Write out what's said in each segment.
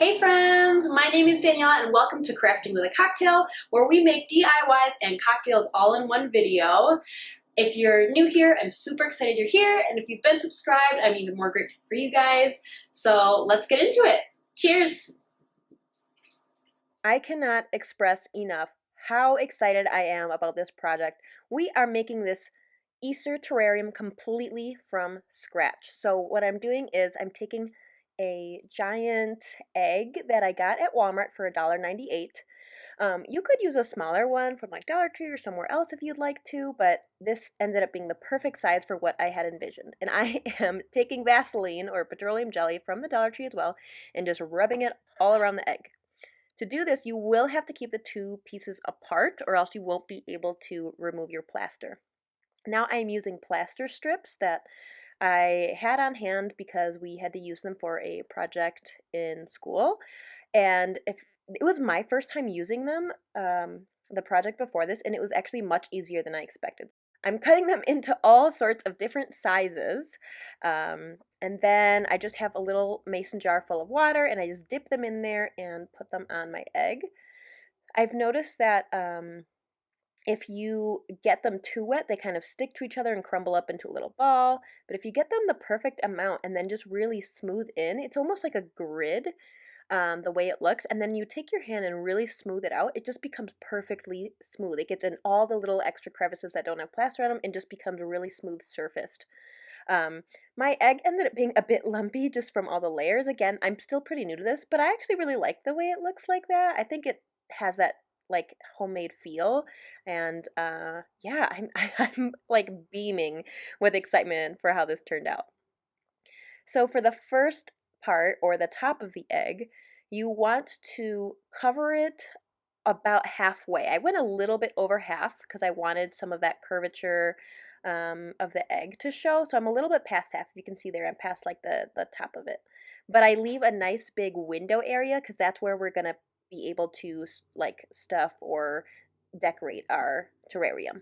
Hey friends, my name is Daniela and welcome to Crafting with a Cocktail, where we make DIYs and cocktails all in one video. If you're new here, I'm super excited you're here, and if you've been subscribed, I'm even more grateful for you guys. So let's get into it. Cheers! I cannot express enough how excited I am about this project. We are making this Easter terrarium completely from scratch. So what I'm doing is I'm taking a giant egg that I got at Walmart for $1.98. You could use a smaller one from like Dollar Tree or somewhere else if you'd like to, but this ended up being the perfect size for what I had envisioned. And I am taking Vaseline or petroleum jelly from the Dollar Tree as well and just rubbing it all around the egg. To do this, you will have to keep the two pieces apart or else you won't be able to remove your plaster. Now I'm using plaster strips that I had on hand because we had to use them for a project in school. And if it was my first time using them, the project before this, and it was actually much easier than I expected. I'm cutting them into all sorts of different sizes. And then I just have a little mason jar full of water and I just dip them in there and put them on my egg. I've noticed that if you get them too wet, they kind of stick to each other and crumble up into a little ball. But if you get them the perfect amount and then just really smooth in, it's almost like a grid, the way it looks. And then you take your hand and really smooth it out. It just becomes perfectly smooth. It gets in all the little extra crevices that don't have plaster on them and just becomes really smooth surfaced. My egg ended up being a bit lumpy just from all the layers. Again, I'm still pretty new to this, but I actually really like the way it looks like that. I think it has that like homemade feel, and yeah, I'm like beaming with excitement for how this turned out. So for the first part, or the top of the egg, you want to cover it about halfway. I went a little bit over half because I wanted some of that curvature of the egg to show. So I'm a little bit past half. If you can see there, I'm past like the top of it. But I leave a nice big window area because that's where we're going to be able to like stuff or decorate our terrarium.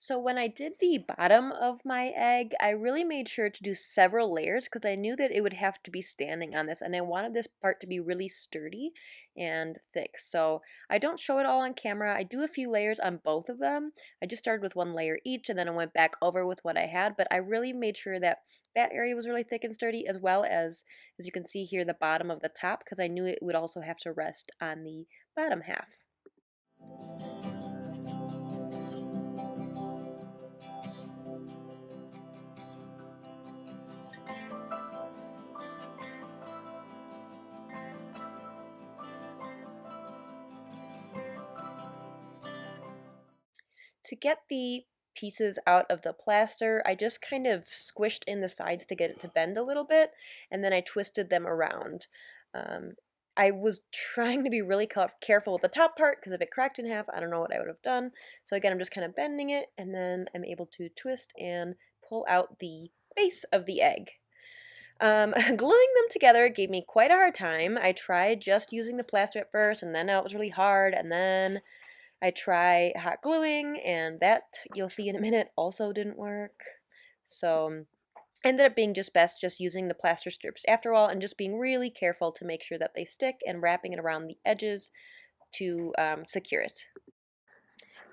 So when I did the bottom of my egg, I really made sure to do several layers because I knew that it would have to be standing on this and I wanted this part to be really sturdy and thick. So I don't show it all on camera. I do a few layers on both of them. I just started with one layer each and then I went back over with what I had, but I really made sure that that area was really thick and sturdy, as well as you can see here, the bottom of the top, because I knew it would also have to rest on the bottom half. To get the pieces out of the plaster, I just kind of squished in the sides to get it to bend a little bit, and then I twisted them around. I was trying to be really careful with the top part because if it cracked in half, I don't know what I would have done. So again, I'm just kind of bending it, and then I'm able to twist and pull out the base of the egg. Gluing them together gave me quite a hard time. I tried just using the plaster at first, and then it was really hard, and then I try hot gluing, and that, you'll see in a minute, also didn't work. So ended up being just best just using the plaster strips after all and just being really careful to make sure that they stick and wrapping it around the edges to secure it.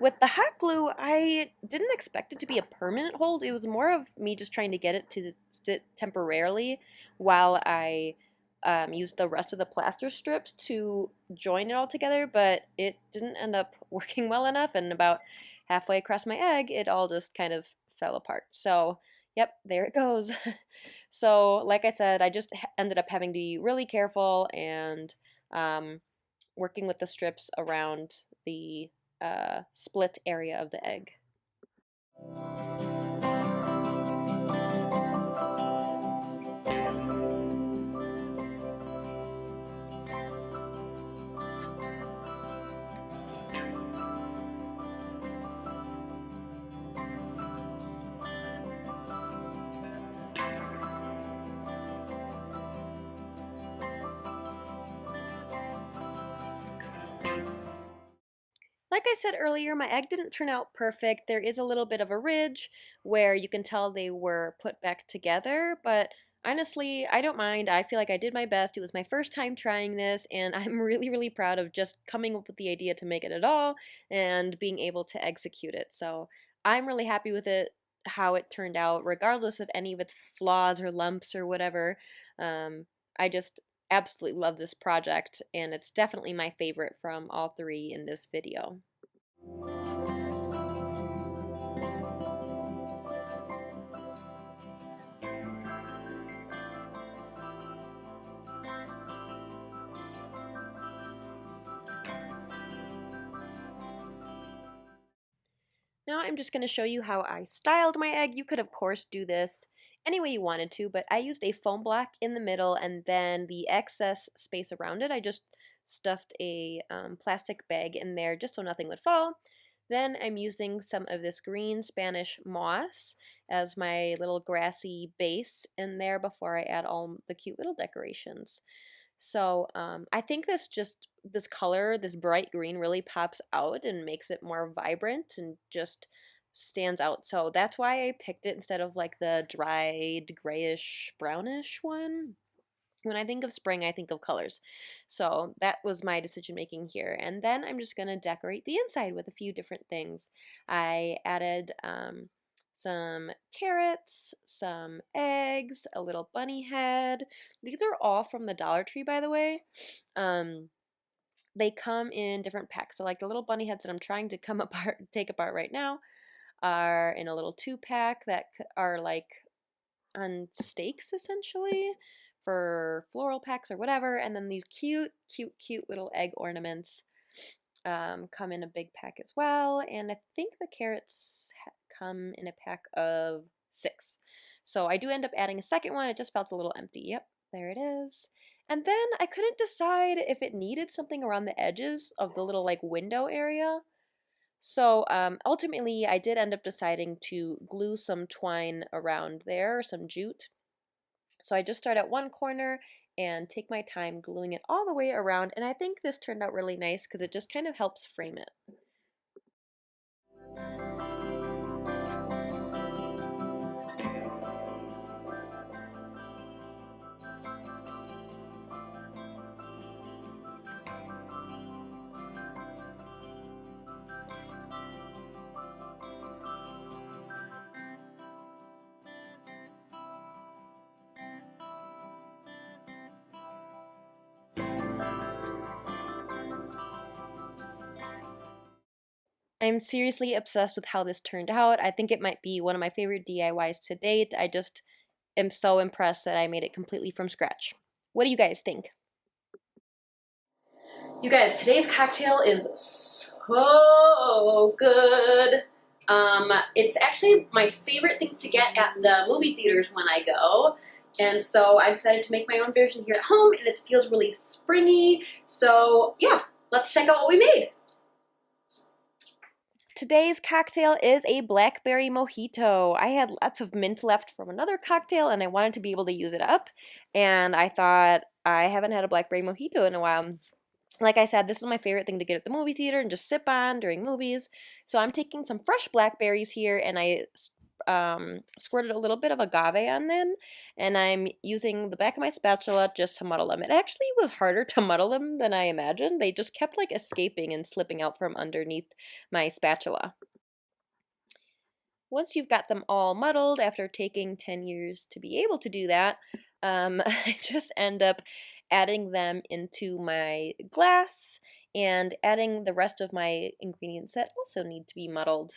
With the hot glue, I didn't expect it to be a permanent hold. It was more of me just trying to get it to sit temporarily while I used the rest of the plaster strips to join it all together, but it didn't end up working well enough, and about halfway across my egg, it all just kind of fell apart. So, yep, there it goes. So, like I said, I just ended up having to be really careful and working with the strips around the split area of the egg. Like I said earlier, my egg didn't turn out perfect. There is a little bit of a ridge where you can tell they were put back together, but honestly, I don't mind. I feel like I did my best. It was my first time trying this, and I'm really, really proud of just coming up with the idea to make it at all and being able to execute it. So I'm really happy with it, how it turned out, regardless of any of its flaws or lumps or whatever. I just absolutely love this project, and it's definitely my favorite from all three in this video. Now I'm just going to show you how I styled my egg. You could of course do this any way you wanted to, but I used a foam block in the middle, and then the excess space around it, I just stuffed a plastic bag in there just so nothing would fall. Then I'm using some of this green Spanish moss as my little grassy base in there before I add all the cute little decorations. So I think this color, this bright green, really pops out and makes it more vibrant and just stands out. So that's why I picked it instead of like the dried grayish brownish one. When I think of spring, I think of colors. So that was my decision making here. And then I'm just going to decorate the inside with a few different things. I added some carrots, some eggs, a little bunny head. These are all from the Dollar Tree, by the way. They come in different packs. So like the little bunny heads that I'm trying to take apart right now are in a little 2-pack that are like on stakes essentially for floral packs or whatever. And then these cute, cute, cute little egg ornaments come in a big pack as well. And I think the carrots come in a pack of 6. So I do end up adding a second one. It just felt a little empty. Yep, there it is. And then I couldn't decide if it needed something around the edges of the little like window area. So ultimately, I did end up deciding to glue some twine around there, some jute. So I just start at one corner and take my time gluing it all the way around. And I think this turned out really nice because it just kind of helps frame it. I'm seriously obsessed with how this turned out. I think it might be one of my favorite DIYs to date. I just am so impressed that I made it completely from scratch. What do you guys think? You guys, today's cocktail is so good. It's actually my favorite thing to get at the movie theaters when I go. And so I decided to make my own version here at home, and it feels really springy. So yeah, let's check out what we made. Today's cocktail is a blackberry mojito. I had lots of mint left from another cocktail and I wanted to be able to use it up. And I thought, I haven't had a blackberry mojito in a while. Like I said, this is my favorite thing to get at the movie theater and just sip on during movies. So I'm taking some fresh blackberries here and I squirted a little bit of agave on them. And I'm using the back of my spatula just to muddle them. It actually was harder to muddle them than I imagined. They just kept like escaping and slipping out from underneath my spatula. Once you've got them all muddled, after taking 10 years to be able to do that, I just end up adding them into my glass and adding the rest of my ingredients that also need to be muddled.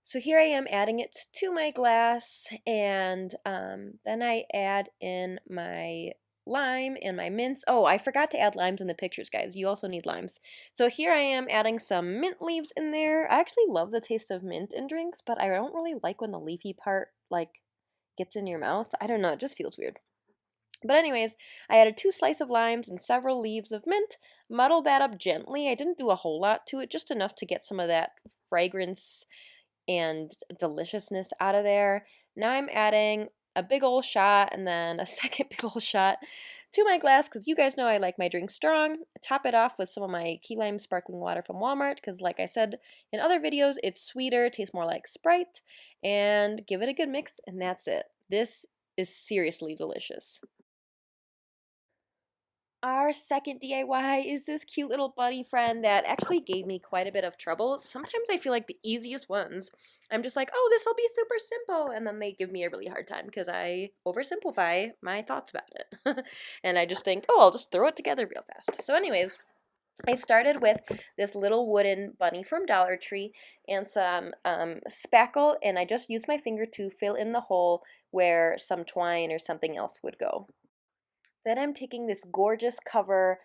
So here I am adding it to my glass, and then I add in my lime and my mints. Oh, I forgot to add limes in the pictures, guys. You also need limes. So here I am adding some mint leaves in there. I actually love the taste of mint in drinks, but I don't really like when the leafy part like gets in your mouth. I don't know, it just feels weird. But anyways, I added 2 slices of limes and several leaves of mint, muddled that up gently. I didn't do a whole lot to it, just enough to get some of that fragrance and deliciousness out of there. Now I'm adding a big old shot and then a second big old shot to my glass because you guys know I like my drink strong. Top it off with some of my key lime sparkling water from Walmart because, like I said in other videos, it's sweeter, tastes more like Sprite, and give it a good mix, and that's it. This is seriously delicious. Our second DIY is this cute little bunny friend that actually gave me quite a bit of trouble. Sometimes I feel like the easiest ones, I'm just like, oh, this will be super simple. And then they give me a really hard time because I oversimplify my thoughts about it. And I just think, oh, I'll just throw it together real fast. So anyways, I started with this little wooden bunny from Dollar Tree and some spackle, and I just used my finger to fill in the hole where some twine or something else would go. Then I'm taking this gorgeous cover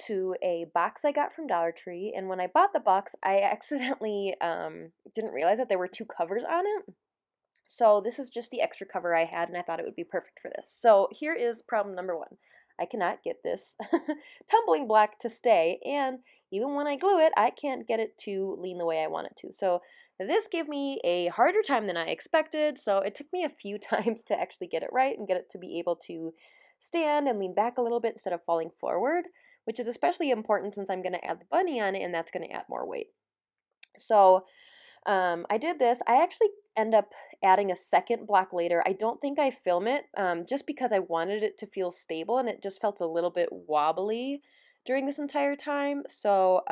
to a box I got from Dollar Tree, and when I bought the box, I accidentally didn't realize that there were two covers on it. So this is just the extra cover I had, and I thought it would be perfect for this. So here is problem number one. I cannot get this tumbling block to stay, and even when I glue it, I can't get it to lean the way I want it to. So this gave me a harder time than I expected, so it took me a few times to actually get it right and get it to be able to stand and lean back a little bit instead of falling forward, which is especially important since I'm going to add the bunny on it, and that's going to add more weight. So I did this. I actually end up adding a second block later. I don't think I film it just because I wanted it to feel stable, and it just felt a little bit wobbly during this entire time. So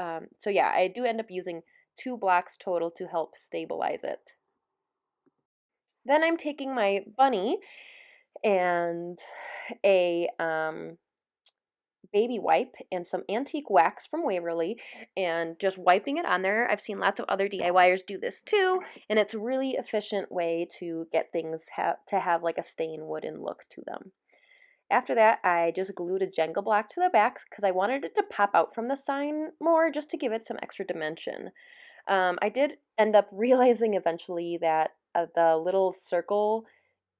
yeah, I do end up using 2 blocks total to help stabilize it. Then I'm taking my bunny and a baby wipe and some antique wax from Waverly and just wiping it on there. I've seen lots of other DIYers do this too, and it's a really efficient way to get things to have like a stain wooden look to them. After that, I just glued a Jenga block to the back because I wanted it to pop out from the sign more just to give it some extra dimension. I did end up realizing eventually that the little circle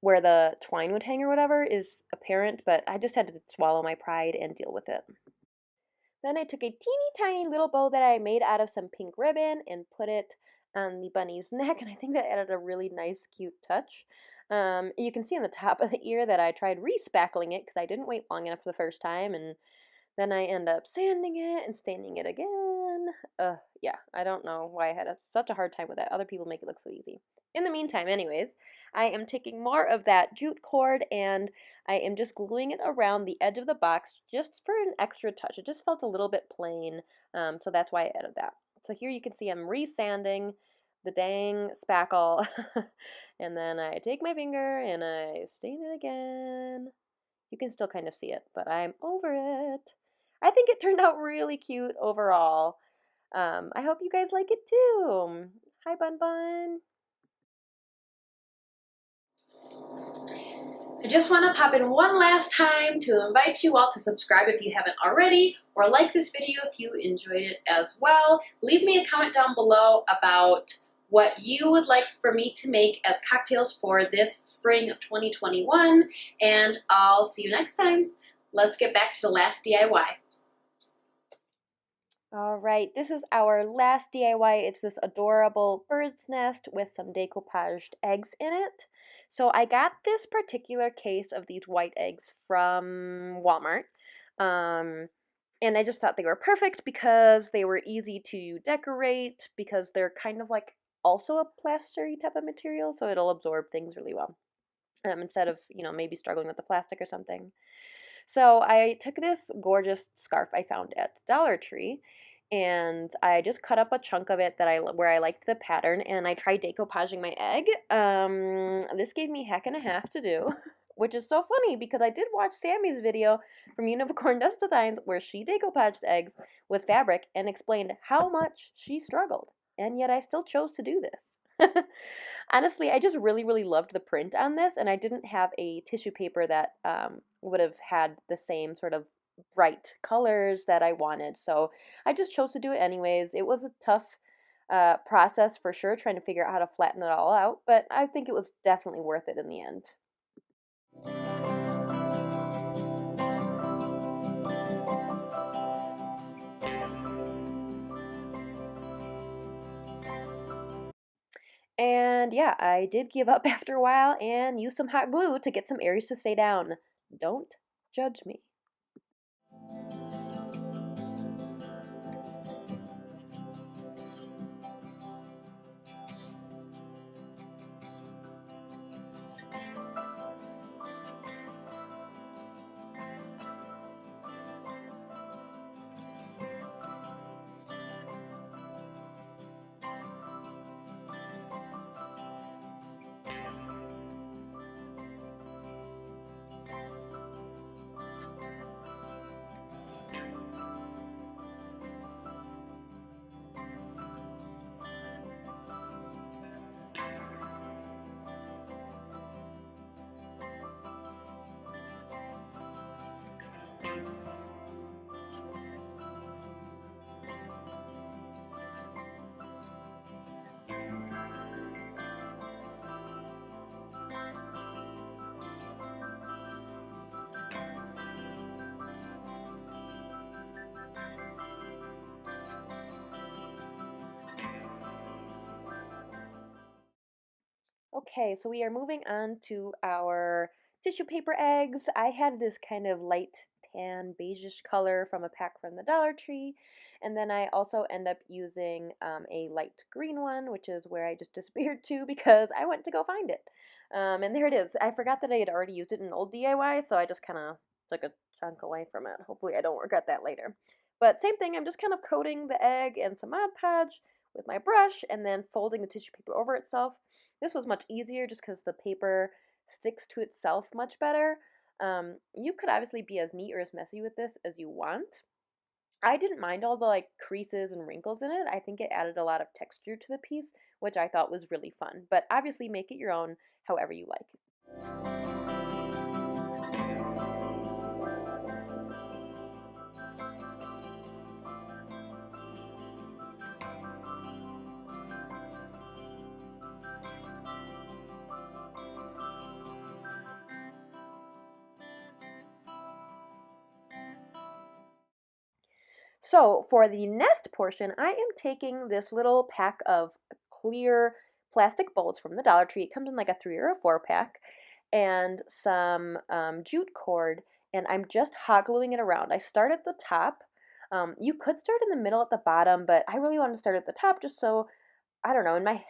where the twine would hang or whatever is apparent, but I just had to swallow my pride and deal with it. Then I took a teeny tiny little bow that I made out of some pink ribbon and put it on the bunny's neck, and I think that added a really nice, cute touch. You can see on the top of the ear that I tried re-spackling it because I didn't wait long enough the first time, and then I end up sanding it and staining it again. Yeah, I don't know why I had such a hard time with that. Other people make it look so easy. In the meantime, anyways, I am taking more of that jute cord and I am just gluing it around the edge of the box just for an extra touch. It just felt a little bit plain, so that's why I added that. So here you can see I'm re-sanding the dang spackle, and then I take my finger and I stain it again. You can still kind of see it, but I'm over it. I think it turned out really cute overall. I hope you guys like it too. Hi, Bun Bun. I just want to pop in one last time to invite you all to subscribe if you haven't already, or like this video if you enjoyed it as well. Leave me a comment down below about what you would like for me to make as cocktails for this spring of 2021, and I'll see you next time. Let's get back to the last DIY. All right, this is our last DIY. It's this adorable bird's nest with some decoupaged eggs in it. So I got this particular case of these white eggs from Walmart. And I just thought they were perfect because they were easy to decorate because they're kind of like also a plastery type of material, so it'll absorb things really well. Instead of, maybe struggling with the plastic or something. So I took this gorgeous scarf I found at Dollar Tree and I just cut up a chunk of it where I liked the pattern and I tried decoupaging my egg. This gave me heck and a half to do, which is so funny because I did watch Sammy's video from Unicorn Dust Designs where she decoupaged eggs with fabric and explained how much she struggled. And yet I still chose to do this. Honestly, I just really, really loved the print on this, and I didn't have a tissue paper that would have had the same sort of bright colors that I wanted. So I just chose to do it anyways. It was a tough process for sure, trying to figure out how to flatten it all out, but I think it was definitely worth it in the end. And yeah, I did give up after a while and use some hot glue to get some areas to stay down. Don't judge me. Okay, so we are moving on to our tissue paper eggs. I had this kind of light tan beigeish color from a pack from the Dollar Tree, and then I also end up using a light green one, which is where I just disappeared to because I went to go find it. And there it is. I forgot that I had already used it in old DIY, so I just kind of took a chunk away from it. Hopefully I don't regret that later. But same thing, I'm just kind of coating the egg and some Mod Podge with my brush and then folding the tissue paper over itself. This was much easier just because the paper sticks to itself much better. You could obviously be as neat or as messy with this as you want. I didn't mind all the like creases and wrinkles in it. I think it added a lot of texture to the piece, which I thought was really fun. But obviously make it your own however you like. So for the nest portion, I am taking this little pack of clear plastic bolts from the Dollar Tree. It comes in like a 3 or a 4 pack, and some jute cord, and I'm just hot gluing it around. I start at the top. You could start in the middle at the bottom, but I really want to start at the top just so, I don't know, in my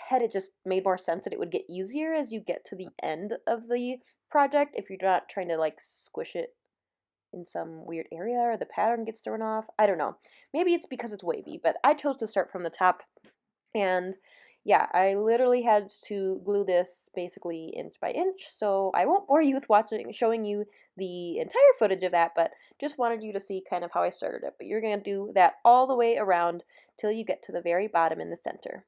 head it just made more sense that it would get easier as you get to the end of the project if you're not trying to like squish it in some weird area or the pattern gets thrown off. I don't know. Maybe it's because it's wavy, but I chose to start from the top. And yeah, I literally had to glue this basically inch by inch, so I won't bore you with showing you the entire footage of that, but just wanted you to see kind of how I started it. But you're going to do that all the way around till you get to the very bottom in the center.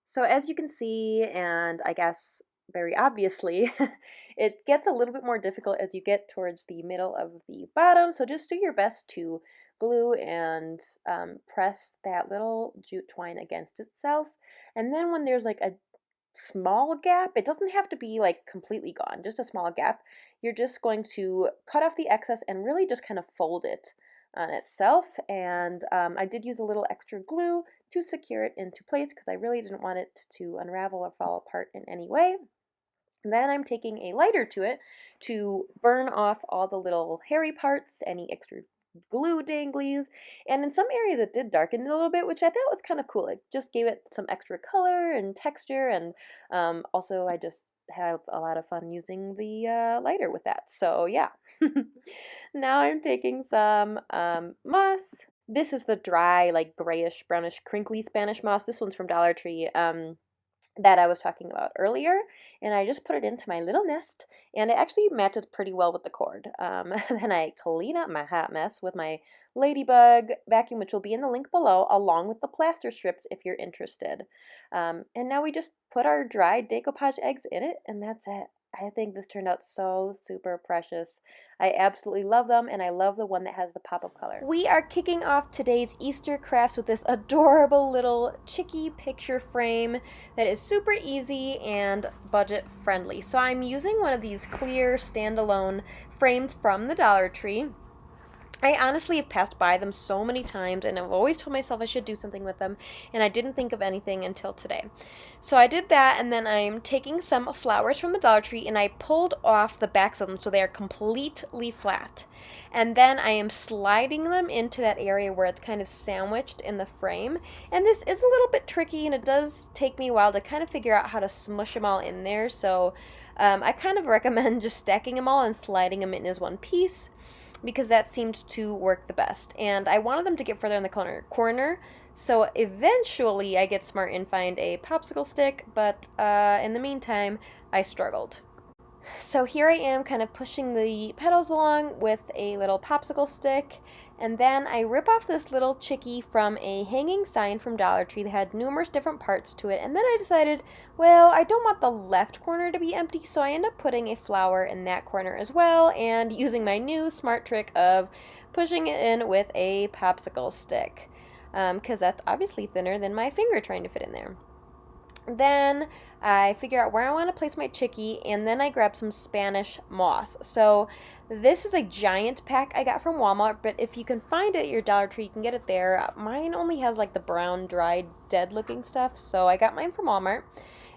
So as you can see, and I guess very obviously, it gets a little bit more difficult as you get towards the middle of the bottom. So just do your best to glue and press that little jute twine against itself. And then when there's like a small gap, it doesn't have to be like completely gone, just a small gap, you're just going to cut off the excess and really just kind of fold it on itself. And I did use a little extra glue to secure it into place because I really didn't want it to unravel or fall apart in any way. And then I'm taking a lighter to it to burn off all the little hairy parts, any extra glue danglies, and in some areas it did darken it a little bit, which I thought was kind of cool. It just gave it some extra color and texture, and also I just have a lot of fun using the lighter with that. So yeah. Now I'm taking some moss. This is the dry, like grayish, brownish, crinkly Spanish moss. This one's from Dollar Tree. That I was talking about earlier, and I just put it into my little nest, and it actually matches pretty well with the cord. Then I clean up my hot mess with my ladybug vacuum, which will be in the link below, along with the plaster strips if you're interested. And now we just put our dried decoupage eggs in it, and that's it. I think this turned out so super precious. I absolutely love them, and I love the one that has the pop-up color. We are kicking off today's Easter crafts with this adorable little chicky picture frame that is super easy and budget friendly. So I'm using one of these clear standalone frames from the Dollar Tree. I honestly have passed by them so many times, and I've always told myself I should do something with them, and I didn't think of anything until today. So I did that, and then I'm taking some flowers from the Dollar Tree, and I pulled off the backs of them so they are completely flat. And then I am sliding them into that area where it's kind of sandwiched in the frame. And this is a little bit tricky, and it does take me a while to kind of figure out how to smush them all in there. So I kind of recommend just stacking them all and sliding them in as one piece, because that seemed to work the best. And I wanted them to get further in the corner, so eventually I get smart and find a popsicle stick, but in the meantime, I struggled. So here I am kind of pushing the petals along with a little popsicle stick, and then I rip off this little chickie from a hanging sign from Dollar Tree that had numerous different parts to it, and then I decided, well, I don't want the left corner to be empty, so I end up putting a flower in that corner as well, and using my new smart trick of pushing it in with a popsicle stick, because that's obviously thinner than my finger trying to fit in there. Then I figure out where I want to place my chickie, and then I grab some Spanish moss. So this is a giant pack I got from Walmart, but if you can find it at your Dollar Tree, you can get it there. Mine only has like the brown, dried, dead looking stuff, so I got mine from Walmart.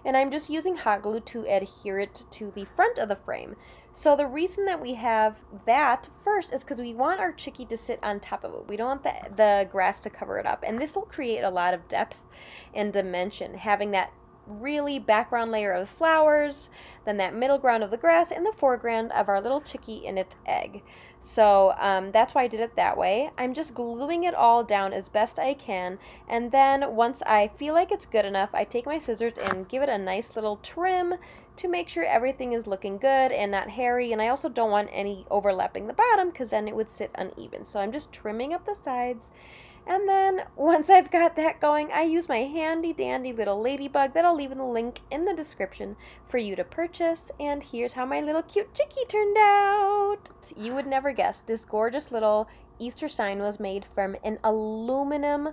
And I'm just using hot glue to adhere it to the front of the frame. So the reason that we have that first is because we want our chickie to sit on top of it. We don't want the grass to cover it up. And this will create a lot of depth and dimension, having that really background layer of flowers, then that middle ground of the grass, and the foreground of our little chickie in its egg. So that's why I did it that way. I'm just gluing it all down as best I can, and then once I feel like it's good enough, I take my scissors and give it a nice little trim to make sure everything is looking good and not hairy, and I also don't want any overlapping the bottom because then it would sit uneven. So I'm just trimming up the sides. And then once I've got that going, I use my handy dandy little ladybug that I'll leave in the link in the description for you to purchase. And here's how my little cute chickie turned out. You would never guess this gorgeous little Easter sign was made from an aluminum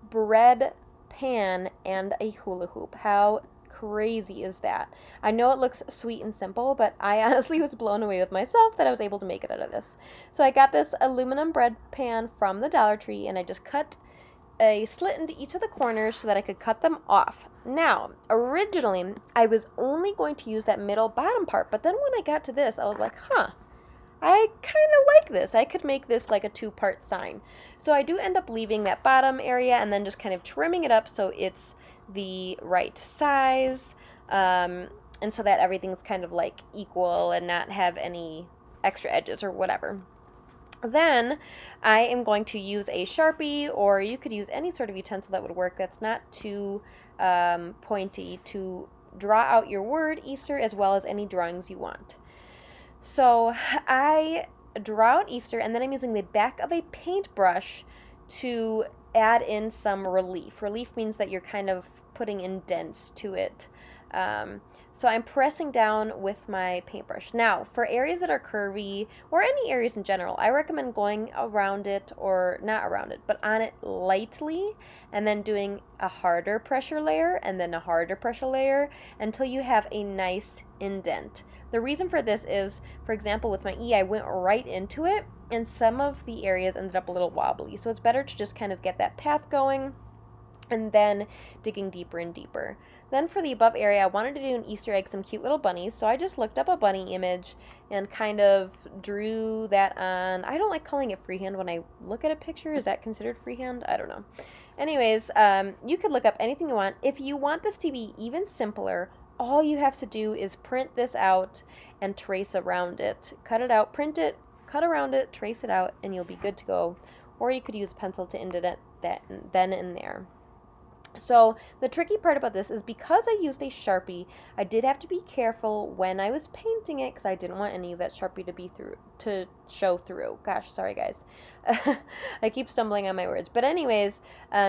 bread pan and a hula hoop. How crazy is that? I know it looks sweet and simple, but I honestly was blown away with myself that I was able to make it out of this. So I got this aluminum bread pan from the Dollar Tree, and I just cut a slit into each of the corners so that I could cut them off. Now, originally, I was only going to use that middle bottom part, but then when I got to this, I was like, I kind of like this. I could make this like a two-part sign. So I do end up leaving that bottom area and then just kind of trimming it up so it's the right size, and so that everything's kind of like equal and not have any extra edges or whatever. Then I am going to use a Sharpie, or you could use any sort of utensil that would work that's not too pointy, to draw out your word Easter as well as any drawings you want. So I draw out Easter, and then I'm using the back of a paintbrush to add in some relief. Relief means that you're kind of putting indents to it. So I'm pressing down with my paintbrush. Now, for areas that are curvy, or any areas in general, I recommend going around it, or not around it, but on it lightly, and then doing a harder pressure layer, and then a harder pressure layer, until you have a nice indent. The reason for this is, for example, with my E, I went right into it, and some of the areas ended up a little wobbly. So it's better to just kind of get that path going and then digging deeper and deeper. Then for the above area, I wanted to do an Easter egg, some cute little bunnies, so I just looked up a bunny image and kind of drew that on. I don't like calling it freehand when I look at a picture. Is that considered freehand? I don't know. Anyways, you could look up anything you want. If you want this to be even simpler, all you have to do is print this out and trace around it. Cut it out, print it, cut around it, trace it out, and you'll be good to go. Or you could use a pencil to indent that then and there. So the tricky part about this is because I used a Sharpie, I did have to be careful when I was painting it because I didn't want any of that Sharpie to show through. Gosh, sorry guys. I keep stumbling on my words. But anyways,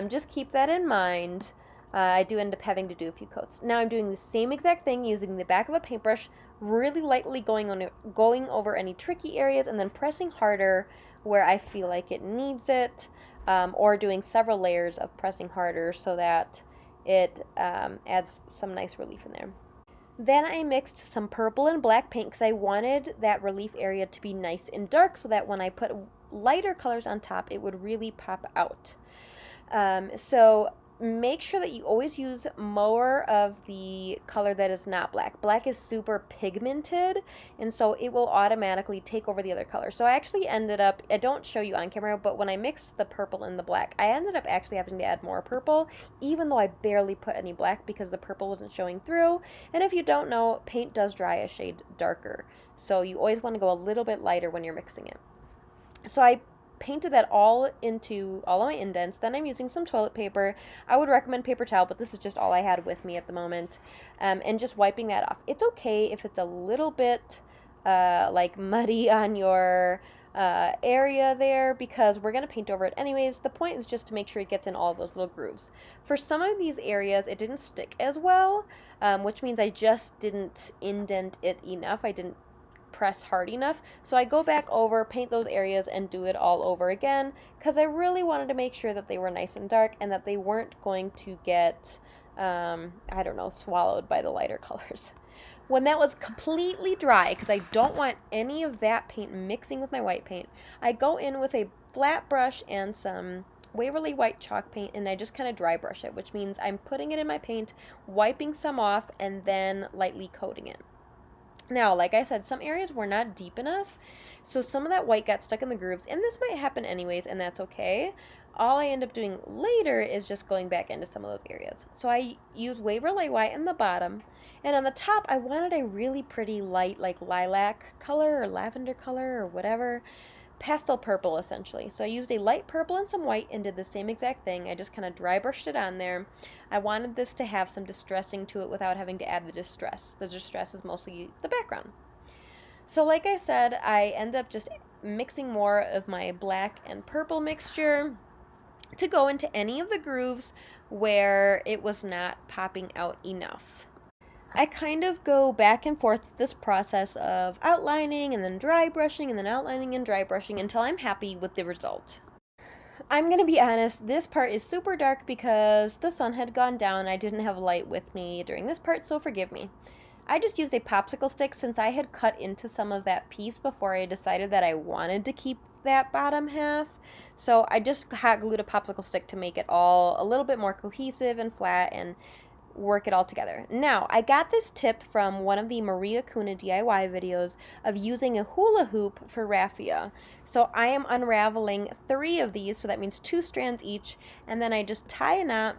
just keep that in mind. I do end up having to do a few coats. Now I'm doing the same exact thing using the back of a paintbrush, really lightly going over any tricky areas and then pressing harder where I feel like it needs it. Or doing several layers of pressing harder so that it adds some nice relief in there. Then I mixed some purple and black paint because I wanted that relief area to be nice and dark so that when I put lighter colors on top, it would really pop out. So make sure that you always use more of the color that is not black. Black is super pigmented, and so it will automatically take over the other color. So I actually ended up, I don't show you on camera, but when I mixed the purple and the black, I ended up actually having to add more purple, even though I barely put any black because the purple wasn't showing through. And if you don't know, paint does dry a shade darker. So you always want to go a little bit lighter when you're mixing it. So I painted that all into all of my indents. Then I'm using some toilet paper. I would recommend paper towel, but this is just all I had with me at the moment. And just wiping that off. It's okay if it's a little bit like muddy on your area there, because we're going to paint over it anyways. The point is just to make sure it gets in all those little grooves. For some of these areas, it didn't stick as well, which means I just didn't indent it enough. I didn't press hard enough. So I go back over, paint those areas, and do it all over again, because I really wanted to make sure that they were nice and dark and that they weren't going to get, I don't know, swallowed by the lighter colors. When that was completely dry, because I don't want any of that paint mixing with my white paint, I go in with a flat brush and some Waverly White chalk paint, and I just kind of dry brush it, which means I'm putting it in my paint, wiping some off, and then lightly coating it. Now, like I said, some areas were not deep enough, so some of that white got stuck in the grooves, and this might happen anyways, and that's okay. All I end up doing later is just going back into some of those areas. So I use Waverly White in the bottom, and on the top, I wanted a really pretty light, like lilac color or lavender color or whatever. Pastel purple, essentially. So I used a light purple and some white and did the same exact thing. I just kind of dry brushed it on there. I wanted this to have some distressing to it without having to add the distress. The distress is mostly the background. So like I said, I end up just mixing more of my black and purple mixture to go into any of the grooves where it was not popping out enough. I kind of go back and forth with this process of outlining and then dry brushing and then outlining and dry brushing until I'm happy with the result. I'm gonna be honest, this part is super dark because the sun had gone down. I didn't have light with me during this part, so forgive me. I just used a popsicle stick since I had cut into some of that piece before I decided that I wanted to keep that bottom half. So I just hot glued a popsicle stick to make it all a little bit more cohesive and flat and work it all together. Now, I got this tip from one of the Maria Kuna DIY videos of using a hula hoop for raffia. So I am unraveling 3 of these, so that means 2 strands each, and then I just tie a knot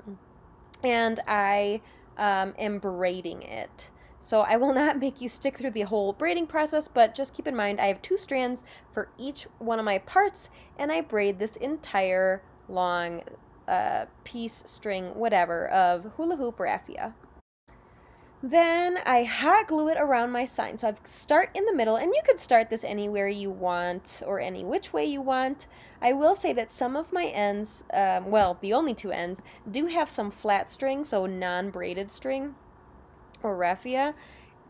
and I am braiding it. So I will not make you stick through the whole braiding process, but just keep in mind I have 2 strands for each one of my parts, and I braid this entire long piece, string, whatever, of hula hoop raffia. Then I hot glue it around my sign. So I start in the middle, and you could start this anywhere you want or any which way you want. I will say that some of my ends, well, the only 2 ends, do have some flat string, so non-braided string or raffia.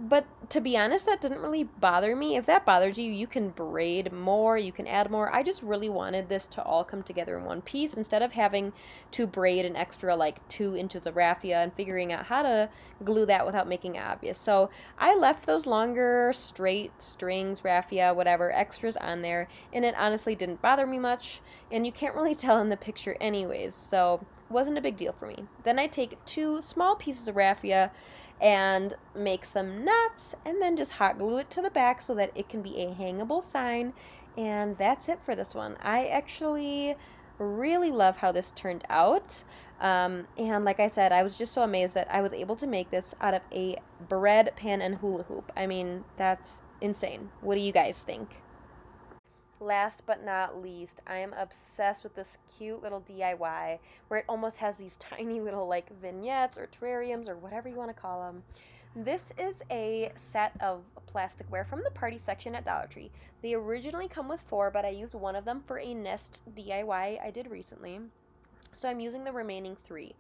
But to be honest, that didn't really bother me. If that bothers you, you can braid more, you can add more. I just really wanted this to all come together in one piece instead of having to braid an extra like 2 inches of raffia and figuring out how to glue that without making it obvious. So I left those longer straight strings, raffia, whatever, extras on there, and it honestly didn't bother me much, and you can't really tell in the picture anyways, so it wasn't a big deal for me. Then I take 2 small pieces of raffia and make some knots and then just hot glue it to the back so that it can be a hangable sign. And that's it for this one. I actually really love how this turned out. And like I said, I was just so amazed that I was able to make this out of a bread pan and hula hoop. I mean, that's insane. What do you guys think? Last but not least, I am obsessed with this cute little DIY where it almost has these tiny little like vignettes or terrariums or whatever you want to call them. This is a set of plasticware from the party section at Dollar Tree. They originally come with 4, but I used one of them for a nest DIY I did recently. So I'm using the remaining 3.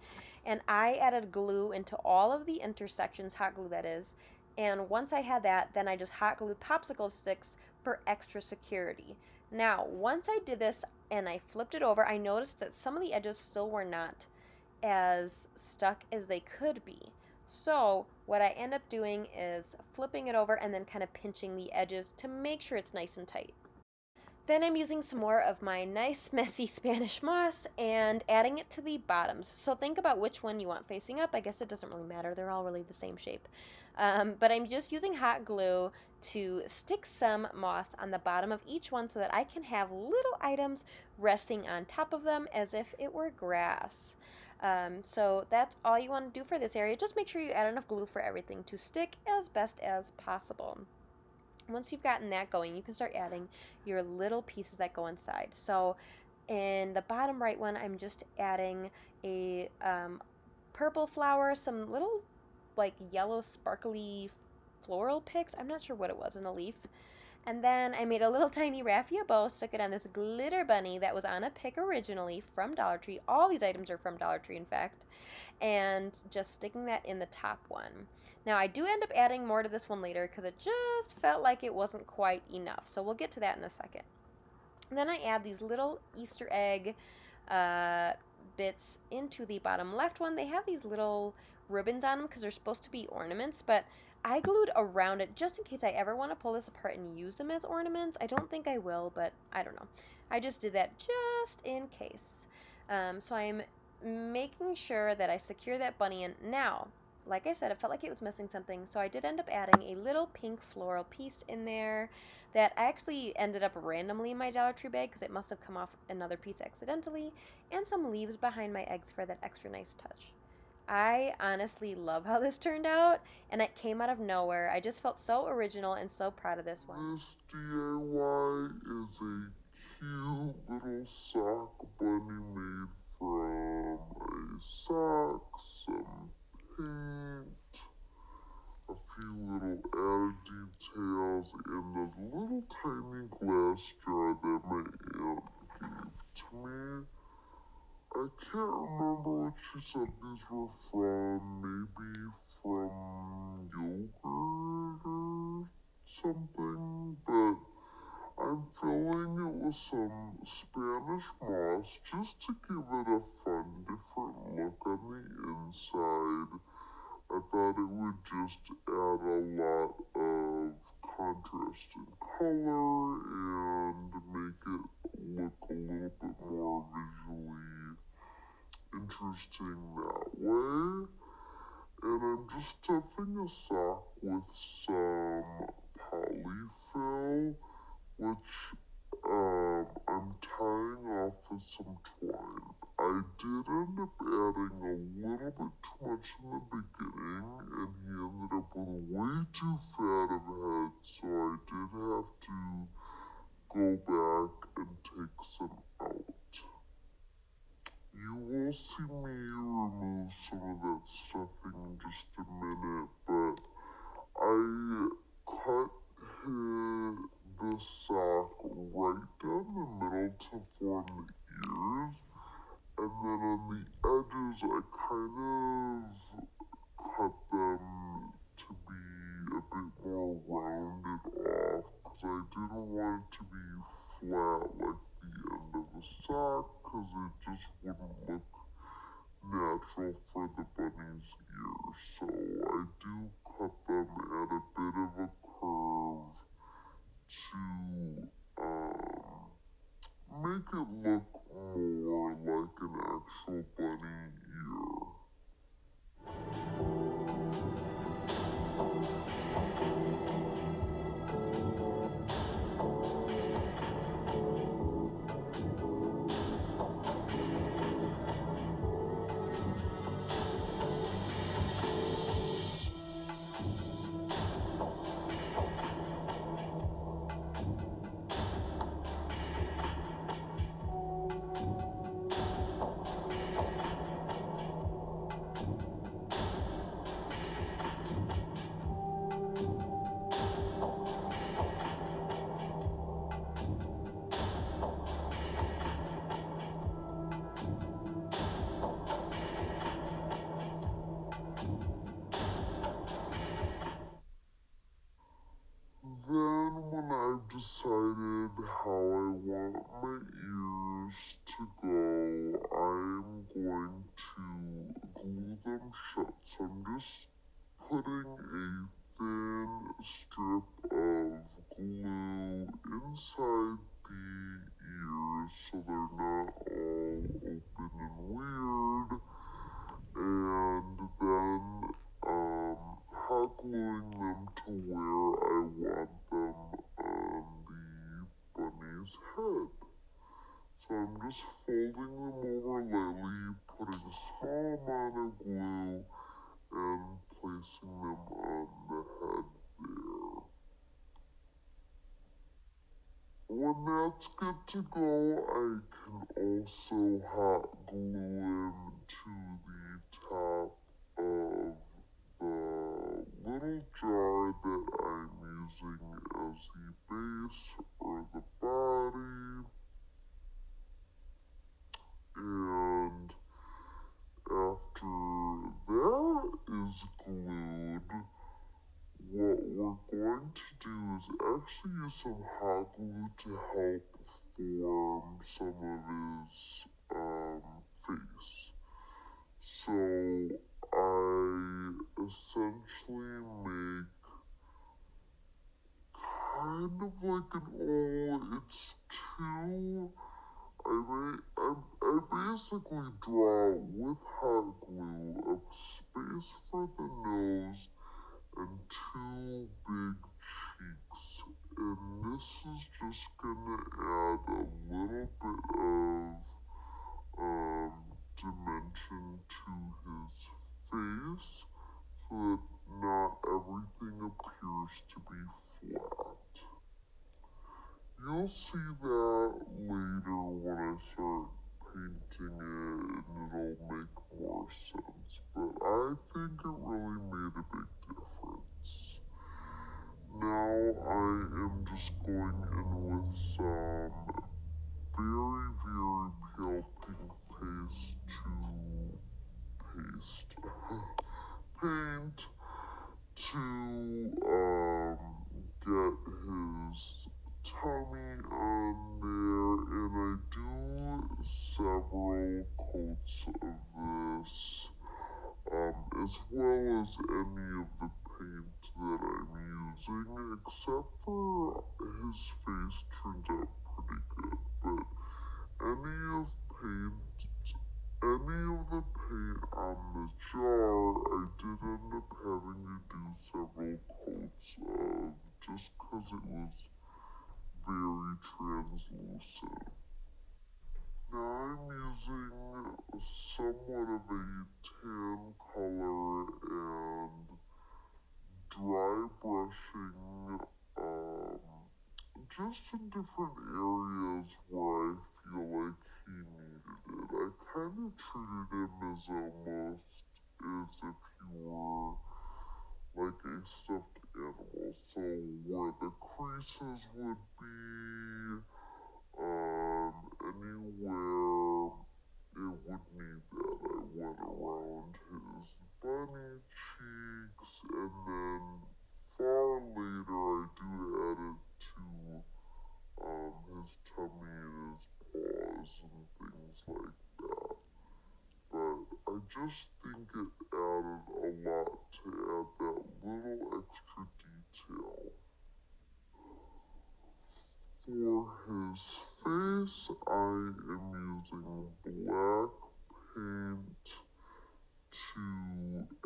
And I added glue into all of the intersections, hot glue that is. And once I had that, then I just hot glued popsicle sticks for extra security. Now, once I did this and I flipped it over, I noticed that some of the edges still were not as stuck as they could be. So what I end up doing is flipping it over and then kind of pinching the edges to make sure it's nice and tight. Then I'm using some more of my nice messy Spanish moss and adding it to the bottoms. So think about which one you want facing up. I guess it doesn't really matter. They're all really the same shape. But I'm just using hot glue to stick some moss on the bottom of each one so that I can have little items resting on top of them as if it were grass. So that's all you want to do for this area. Just make sure you add enough glue for everything to stick as best as possible. Once you've gotten that going, you can start adding your little pieces that go inside. So in the bottom right one, I'm just adding a purple flower, some little like yellow sparkly floral picks. I'm not sure what it was in a leaf. And then I made a little tiny raffia bow, stuck it on this glitter bunny that was on a pick originally from Dollar Tree. All these items are from Dollar Tree, in fact. And just sticking that in the top one. Now I do end up adding more to this one later because it just felt like it wasn't quite enough. So we'll get to that in a second. And then I add these little Easter egg uh, bits into the bottom left one. They have these little ribbons on them because they're supposed to be ornaments, but I glued around it just in case I ever want to pull this apart and use them as ornaments. I don't think I will, but I don't know. I just did that just in case. So I'm making sure that I secure that bunny in. Now, like I said, it felt like it was missing something, so I did end up adding a little pink floral piece in there that actually ended up randomly in my Dollar Tree bag because it must have come off another piece accidentally, and some leaves behind my eggs for that extra nice touch. I honestly love how this turned out, and it came out of nowhere. I just felt so original and so proud of this one. This DIY is a cute little sock bunny made from a sock, some paint, a few little added details, and a little tiny glass jar that my aunt gave to me. I can't remember what she said these were from. Maybe from yogurt or something, but I'm filling it with some Spanish moss just to give it a fun, different look on the inside. I thought it would just add a lot of contrast in color and make it look a little bit more visually interesting that way. And I'm just stuffing a sock with some polyfill, which I'm tying off with some twine. I did end up adding a little bit too much in the beginning, and he ended up with way too fat of a head, so I did have to go back and take some out. You will see me remove some of that stuffing in just a minute, but I cut the sock right down the middle to form the ears, and then on the edges I kind of cut them to be a bit more rounded off because I didn't want it to be flat like the end of the sock because it just wouldn't look natural for the bunny's ears. So I do cut them at a bit of a curve to make it look more like an actual bunny ear. Then, when I've decided how I want my ears to go, I'm going to glue them shut. So I'm just putting a thin strip of glue inside the ears so they're not all open and weird, and then hot gluing them to where I want them on the bunny's head. So I'm just folding them over lightly, putting a small amount of glue, and placing them on the head there. to go, I can also hot glue into the top of the little jar that I'm using as the base or the body. And after that is glued, what we're going to do is actually use some hot glue to help form some of his face. So I essentially make kind of like an it's two. I basically draw with hot glue a space for the nose and two big cheeks. And this is just gonna add a little bit of dimension to his face so that not everything appears to be flat. You'll see that later when I start painting it and it'll make more sense, but I think it really made a big difference. Now I am just going in with some very, very pale pink paint to get his tummy on there, and I do several coats of this, as well as any of the paint that I'm using, except for his face turned out pretty good, but any of the paint on the jar, I did end up having to do several coats of just because it was very translucent. Now I'm using somewhat of a tan color and dry brushing just in different areas where I feel like he needed it. I kind of treated him as almost as if he were like a stuffed animal. So where the creases would be, anywhere it would need that, I went around his bunny cheeks, and then far later I do add it to his tummy and his paws and things like that. But I just think it added a lot to add that little extra detail. For his face, I am using black paint to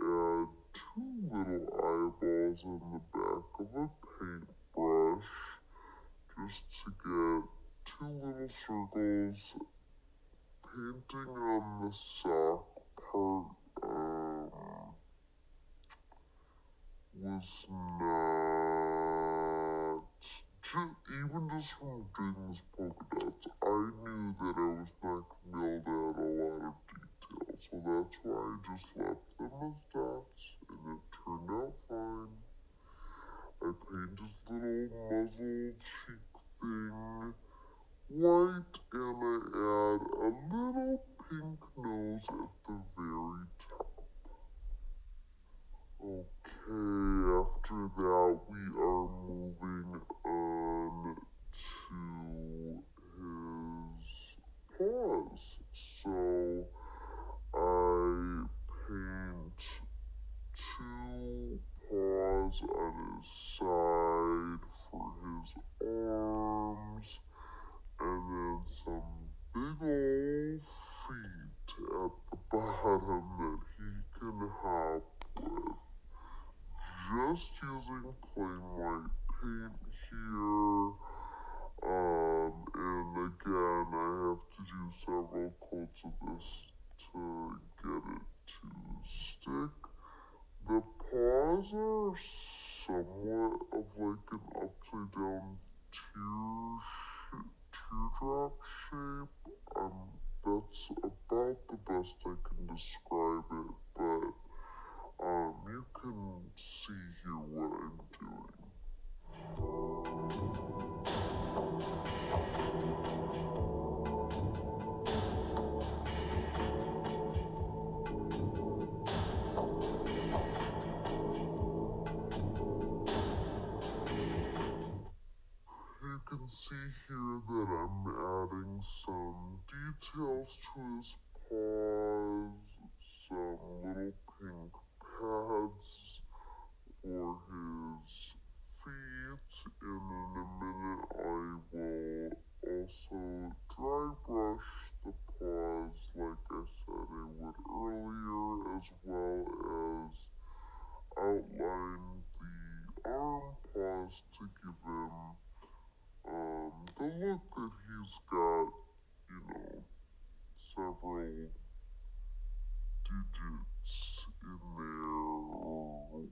add two little eyeballs in the back of a paintbrush, just to get two little circles. Painting on the sock part was not, even just from doing these polka dots, I knew that I was not going to be able to add a lot of detail, so that's why I just left them as dots, and it turned out fine. I painted little muzzle cheek thing white, and I add a little pink nose at the very top. Okay, after that we are moving on to his paws. So I paint two paws on his side for his arms, and then some big old feet at the bottom that he can hop with. Just using plain white paint here. And again, I have to do several coats of this to get it to stick. The paws are somewhat of like an upside down teardrop shape. That's about the best I can describe it, but you can see here what I'm doing. You can see here that I'm adding some details to his paws, some little pink pads for his feet, and in a minute I will also dry brush the paws like I said I would earlier, as well as outline the arm paws to give him the look that he's got, several digits in there or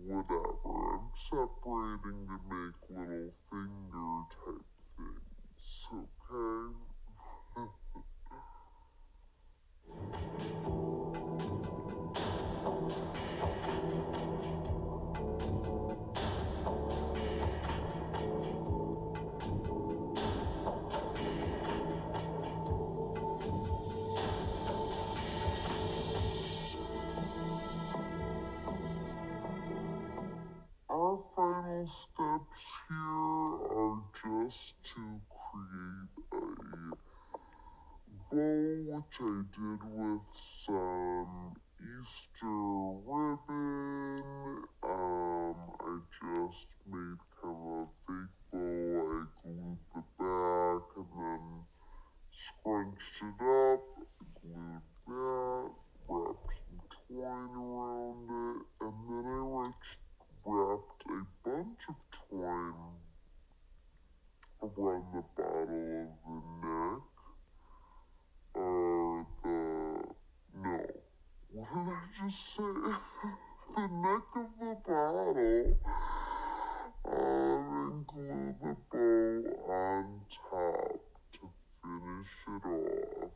whatever. I'm separating to make little finger type things, okay? Our final steps here are just to create a bow, which I did with some Easter ribbon. I just made kind of a fake bow. I glued the back and then scrunched it up, glued that, wrapped some twine around it, and then I wrapped a bunch of twine around the bottom of the neck. No. What did I just say? The neck of the bottle. And glue the bow on top to finish it off.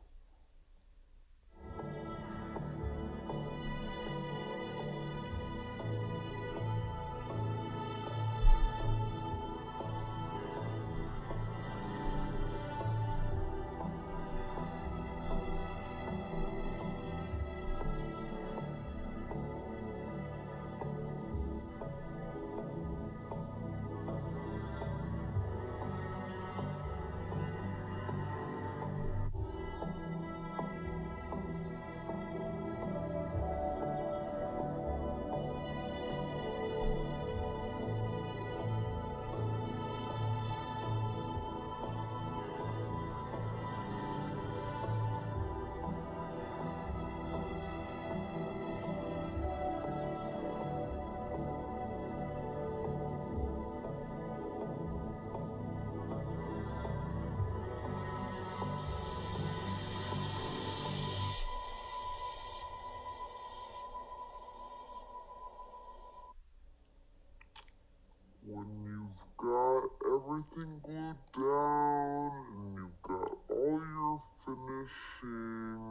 When you've got everything glued down and you've got all your finishing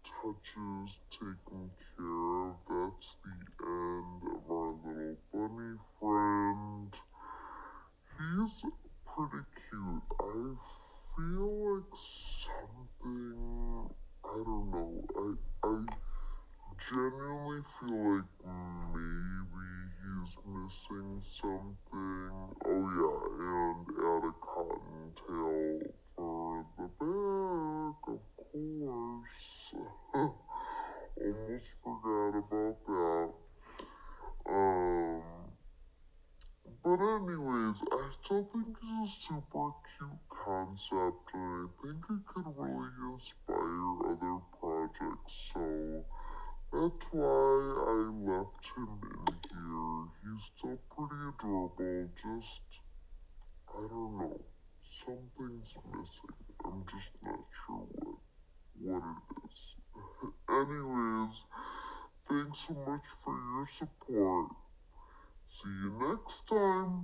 touches taken care of, that's the end of our little bunny friend. He's pretty cute. I feel like something, I don't know, I genuinely feel like maybe he's missing something. Oh yeah, and add a cottontail for the back, of course. Almost forgot about that. But anyways, I still think it's a super cute concept, and I think it could really inspire other projects, so that's why I left him in here. He's still pretty adorable, just, I don't know, something's missing. I'm just not sure what it is. Anyways, thanks so much for your support. See you next time.